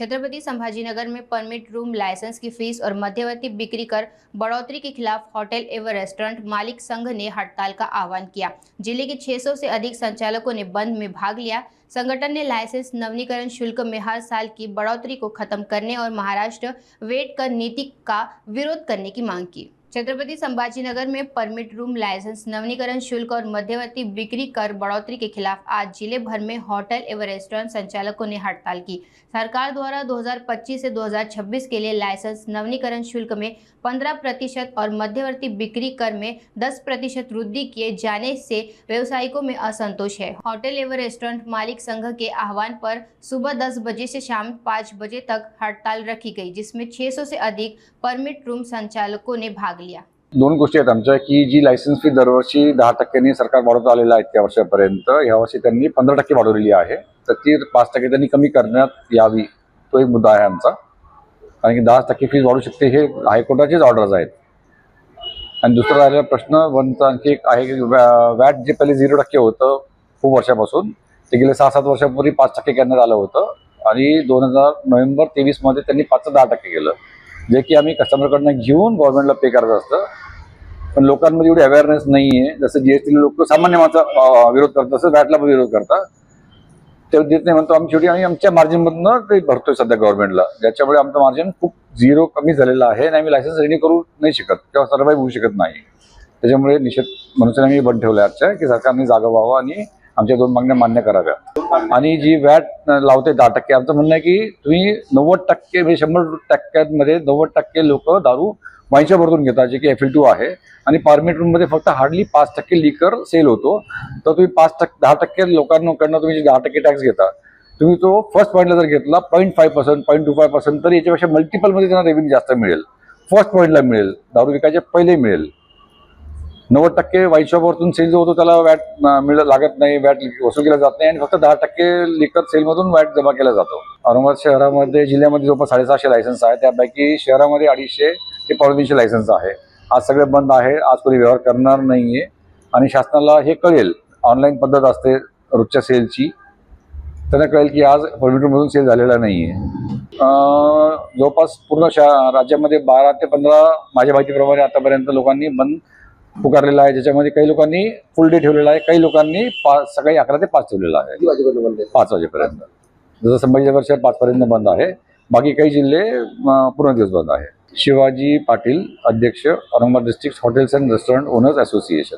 छत्रपति संभाजीनगर में permit room licence की fees और मध्यवर्ती बिक्री कर बढ़ोतरी के खिलाफ होटल एवं रेस्टोरेंट मालिक संघ ने हड़ताल का आह्वान किया। जिले के 600 से अधिक संचालकों ने बंद में भाग लिया। संगठन ने लाइसेंस नवीनीकरण शुल्क में हर साल की बढ़ोतरी को खत्म करने और महाराष्ट्र वेट कर नीति का विरोध करने की मांग की। छत्रपति संभाजीनगर में परमिट रूम लाइसेंस नवीनीकरण शुल्क और मध्यवर्ती बिक्री कर बढ़ोतरी के खिलाफ आज जिले भर में होटल एवं रेस्टोरेंट संचालकों ने हड़ताल की। सरकार द्वारा 2025 से 2026 के लिए लाइसेंस नवीनीकरण शुल्क में 15% और मध्यवर्ती बिक्री कर में 10% वृद्धि किए जाने से व्यवसायिकों में असंतोष है। होटल एवं रेस्टोरेंट मालिक संघ के आह्वान पर सुबह 10 बजे से शाम 5 बजे तक हड़ताल रखी गई, जिसमें 600 से अधिक परमिट रूम संचालकों ने भाग लिया। दोन गोष्टी आहेत आमच्या की जी लायसन्स फी दरवर्षी 10% सरकार वाढवत आलेलं आहे त्या वर्षापर्यंत, या वर्षी त्यांनी 15% वाढवलेली आहे, तर ती 5% त्यांनी कमी करण्यात यावी, तो एक मुद्दा आहे आमचा। कारण की 10% फीस वाढू शकते हे हायकोर्टाचेच ऑर्डर्स आहेत। आणि दुसरा राहिलेला प्रश्न वनचा आणखी एक आहे की वॅट जे पहिले 0% होतं खूप वर्षापासून, ते गेले 6-7 वर्षापूर्वी 5% करण्यात आलं होतं आणि नोव्हेंबर 23 मध्ये त्यांनी 5 ते 10% केलं, जे की आम्ही कस्टमरकडनं घेऊन गव्हर्नमेंटला पे करत असतं। पण लोकांमध्ये एवढी अवेअरनेस नाही आहे। जसं जीएसटी लोक सामान्य माणसं विरोध करतात, तसं वॅटला पण विरोध करतात। ते देत नाही म्हणतो आम्ही शेवटी, आणि आमच्या मार्जिनमधनं ते भरतोय सध्या गव्हर्नमेंटला, ज्याच्यामुळे आमचं मार्जिन खूप झिरो कमी झालेलं आहे आणि आम्ही लायसन्स रिन्यू करू नाही शकत किंवा सर्वाइव्ह होऊ शकत नाही। त्याच्यामुळे निषेध म्हणून आम्ही बंद ठेवलं आजच्या, की सरकारने जागा व्हावं आणि आमच्या 2 मागण्या मान्य कराव्या। आणि जी वॅट लावते 10%, आमचं म्हणणं आहे की तुम्ही 90% म्हणजे 100%मध्ये 90% लोक दारू वाईनच्या भरतून घेतात, जे की FL2 आहे, आणि परमिट रूममध्ये फक्त हार्डली 5% लिकर सेल होतो। तर तुम्ही 10% लोकांकडनं तुम्ही जे 10% टॅक्स घेता, तुम्ही तो फर्स्ट पॉईंटला जर घेतला 0.5%, 0.25%, तर याच्यापेक्षा मल्टिपलमध्ये त्यांना रेव्हेन्यू जास्त मिळेल। फर्स्ट पॉईंटला मिळेल, दारू विकायच्या पहिले मिळेल। 90% वाईन शॉपवरतून सेल जो होतो त्याला वॅट लागत नाही, वॅट वसूल केला जात नाही, आणि फक्त 10% लिकर सेलमधून वॅट जमा केला जातो। औरंगाबाद शहरामध्ये जिल्ह्यामध्ये जवळपास 750 लायसन्स आहे, त्यापैकी शहरामध्ये 250 ते 350 लायसन्स आहे। आज सगळे बंद आहे, आज कोणी व्यवहार करणार नाहीये, आणि शासनाला हे कळेल, ऑनलाईन पद्धत असते रोजच्या सेलची, त्यांना कळेल की आज परमिटमधून सेल झालेला नाहीये। जवळपास पूर्ण राज्यामध्ये 12 ते 15 माझ्या माहितीप्रमाणे आतापर्यंत लोकांनी बंद पुकारलेला आहे, ज्याच्यामध्ये काही लोकांनी फुल डे ठेवलेला आहे, काही लोकांनी सकाळी 11 ते 5 ठेवलेला आहे, 5 वाजेपर्यंत। जसं संभाजीनगर शहर 5 पर्यंत बंद आहे, बाकी काही जिल्हे पूर्ण दिवस बंद आहे। शिवाजी पाटील, अध्यक्ष, Aurangabad district hotels and restaurant owners association.